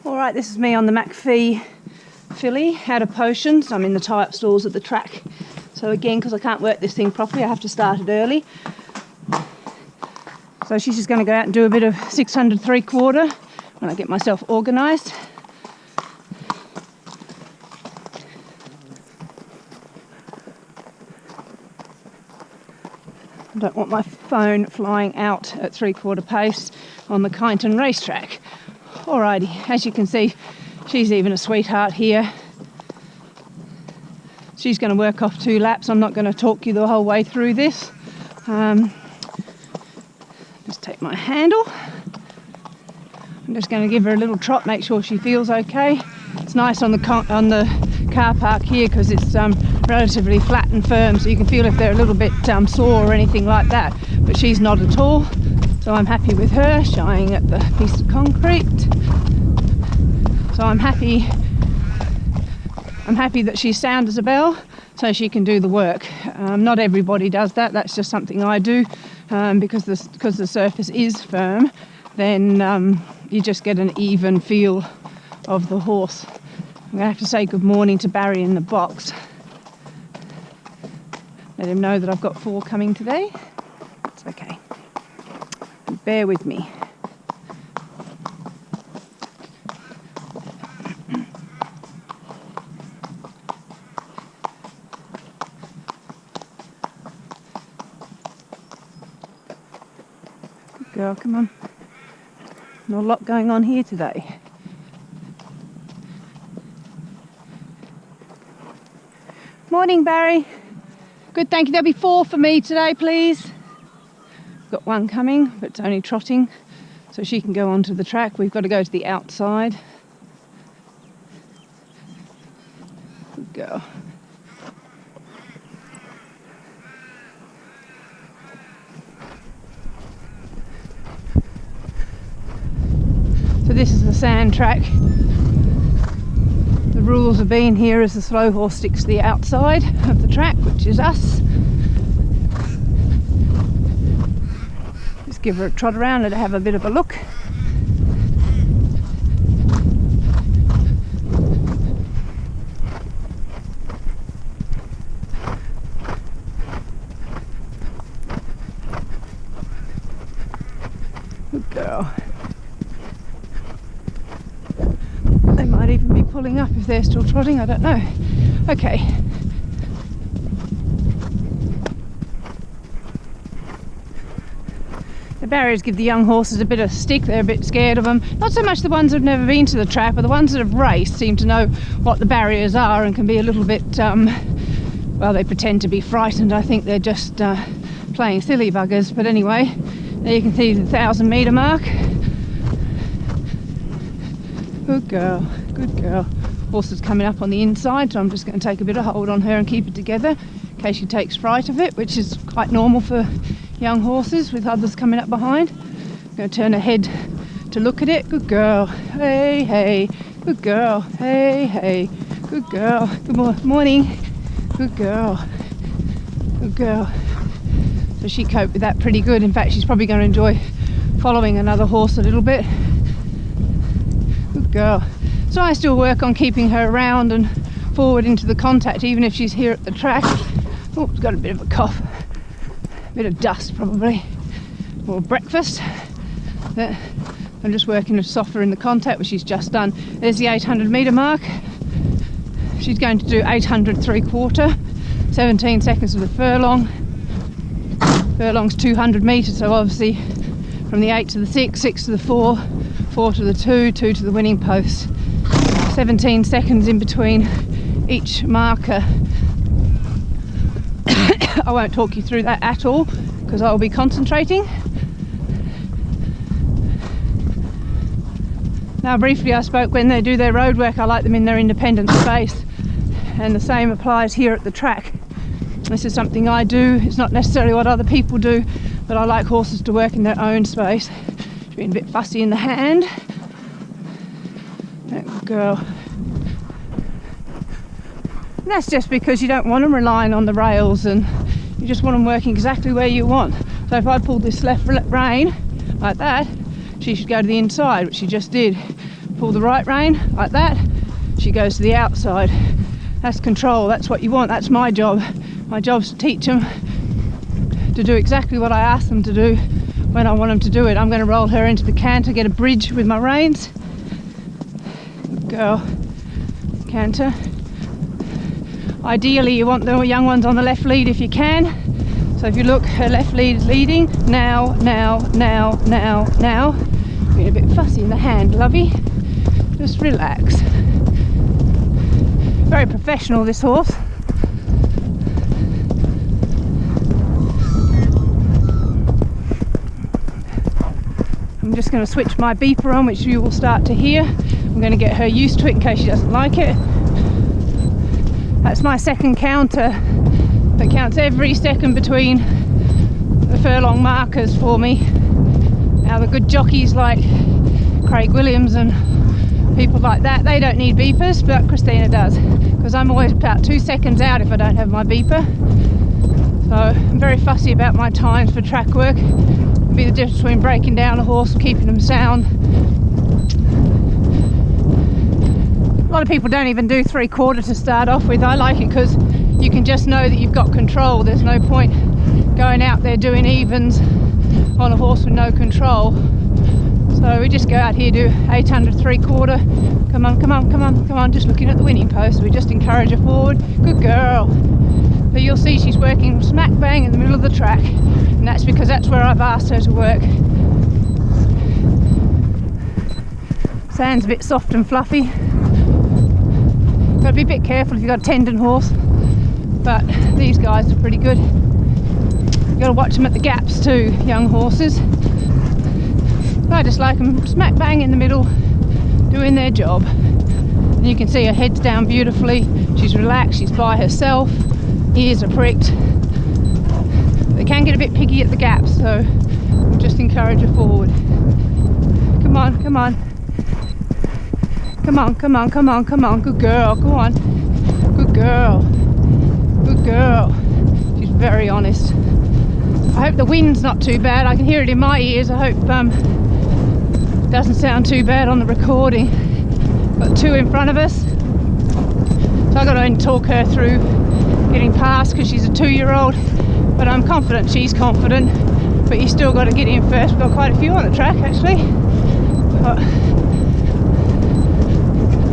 Alright, this is me on the Makfi filly, out of potions. I'm in the tie-up stalls at the track. So again, because I can't work this thing properly, I have to start it early. So she's just going to go out and do a bit of 600 3/4 when I get myself organised. I don't want my phone flying out at 3/4 pace on the Kyneton racetrack. Alrighty, as you can see, she's even a sweetheart here. She's going to work off 2 laps. I'm not going to talk you the whole way through this. Just take my handle. I'm just going to give her a little trot, make sure she feels okay. It's nice on the car park here because it's relatively flat and firm, so you can feel if they're a little bit sore or anything like that. But she's not at all, so I'm happy with her, shying at the piece of concrete. So I'm happy that she's sound as a bell, so she can do the work. Not everybody does that. That's just something I do, because the surface is firm. Then you just get an even feel of the horse. I'm going to have to say good morning to Barry in the box. Let him know that I've got 4 coming today. It's okay. Bear with me. Good girl, come on. Not a lot going on here today. Morning, Barry. Good, thank you. There'll be 4 for me today, please. Got 1 coming, but it's only trotting, so she can go onto the track. We've got to go to the outside. Good girl. So this is the sand track. The rules of being here is the slow horse sticks to the outside of the track, which is us. Just give her a trot around and have a bit of a look. Good girl. They might even be pulling up if they're still trotting, I don't know. Okay. The barriers give the young horses a bit of stick. They're a bit scared of them. Not so much the ones who've never been to the track, but the ones that have raced seem to know what the barriers are and can be a little bit, well, they pretend to be frightened. I think they're just playing silly buggers. But anyway, there you can see the 1,000 metre mark. Good girl, good girl. Horse is coming up on the inside, so I'm just going to take a bit of hold on her and keep it together in case she takes fright of it, which is quite normal for young horses with others coming up behind. I'm going to turn her head to look at it. Good girl. Hey, hey. Good girl. Hey, hey. Good girl. Good morning. Good girl. Good girl. So she coped with that pretty good. In fact, she's probably going to enjoy following another horse a little bit. Good girl. So I still work on keeping her around and forward into the contact, even if she's here at the track. Oh, it's got a bit of a cough. A bit of dust probably. Or breakfast. I'm just working to soften in the contact, which she's just done. There's the 800 metre mark. She's going to do 800 3/4. 17 seconds of the furlong. Furlong's 200 metres, so obviously from the 8 to the 6, 6 to the 4, 4 to the 2, 2 to the winning post. 17 seconds in between each marker. I won't talk you through that at all because I'll be concentrating. Now briefly I spoke when they do their road work, I like them in their independent space, and the same applies here at the track. This is something I do. It's not necessarily what other people do, but I like horses to work in their own space. Being a bit fussy in the hand. Good girl. And that's just because you don't want them relying on the rails, and you just want them working exactly where you want. So if I pulled this left rein like that, she should go to the inside, which she just did. pull the right rein like that, she goes to the outside. That's control, that's what you want, that's my job. My job's to teach them to do exactly what I ask them to do when I want them to do it. I'm going to roll her into the canter, get a bridge with my reins. Good girl. Canter. Ideally you want the young ones on the left lead if you can. So if you look, her left lead is leading. Now. Being a bit fussy in the hand, lovey. Just relax. Very professional, this horse. I'm just going to switch my beeper on, which you will start to hear. I'm going to get her used to it in case she doesn't like it. That's my second counter. That counts every second between the furlong markers for me. Now the good jockeys like Craig Williams and people like that, they don't need beepers, but Christina does, because I'm always about 2 seconds out if I don't have my beeper. So I'm very fussy about my times for track work. It'll be the difference between breaking down a horse and keeping them sound. A lot of people don't even do 3/4 to start off with. I like it because you can just know that you've got control. There's no point going out there doing evens on a horse with no control. So we just go out here, do 800 3/4. Come on, just looking at the winning post. We just encourage her forward. Good girl. But you'll see she's working smack bang in the middle of the track, and that's because that's where I've asked her to work. Sand's a bit soft and fluffy. Got to be a bit careful if you've got a tendon horse, but these guys are pretty good. You've got to watch them at the gaps too, young horses. I just like them smack bang in the middle, doing their job. And you can see her head's down beautifully. She's relaxed, she's by herself, ears are pricked. They can get a bit piggy at the gaps, so we'll just encourage her forward. Come on. Come on, good girl, go on. Good girl. She's very honest. I hope the wind's not too bad. I can hear it in my ears. I hope it doesn't sound too bad on the recording. Got two in front of us. So I've got to talk her through getting past because she's a 2-year-old. But I'm confident she's confident. But you still got to get in first. We've got quite a few on the track actually.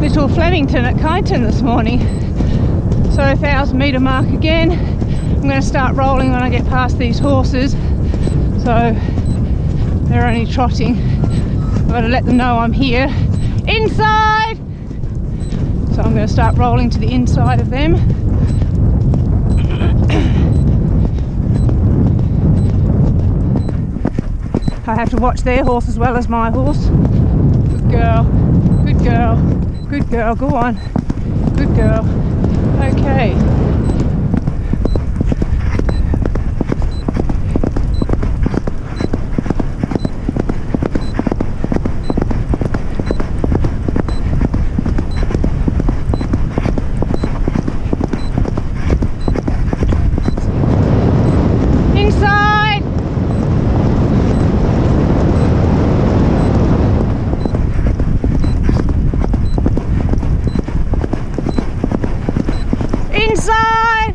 Little Flemington at Kyneton this morning. So 1,000 metre mark again. I'm going to start rolling when I get past these horses. So they're only trotting. I've got to let them know I'm here. Inside! So I'm going to start rolling to the inside of them. I have to watch their horse as well as my horse. Good girl. Good girl. Good girl, go on. Good girl. Okay. Inside! Inside!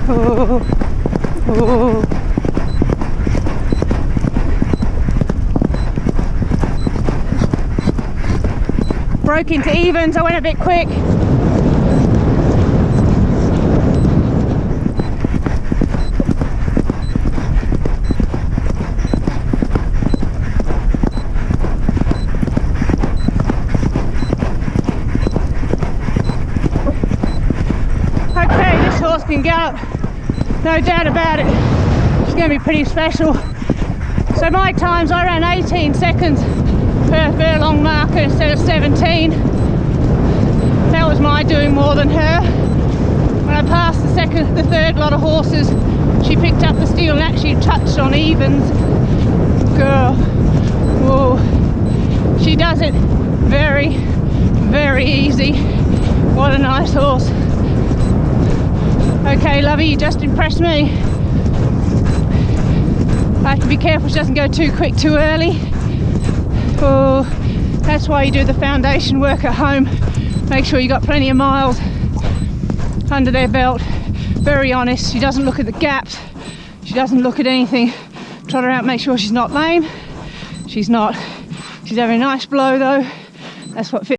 Oh. Broke into evens, I went a bit quick. Can gallop, no doubt about it. She's going to be pretty special. So my times, I ran 18 seconds per furlong marker instead of 17. That was my doing more than her. When I passed the third lot of horses, she picked up the steal and actually touched on evens. Girl, whoa, she does it very, very easy. What a nice horse. Okay, lovey, you just impressed me. I have to be careful she doesn't go too quick too early. Oh, that's why you do the foundation work at home. Make sure you got plenty of miles under their belt. Very honest, she doesn't look at the gaps, she doesn't look at anything. Trot her out, make sure she's not lame. She's not. She's having a nice blow though. That's what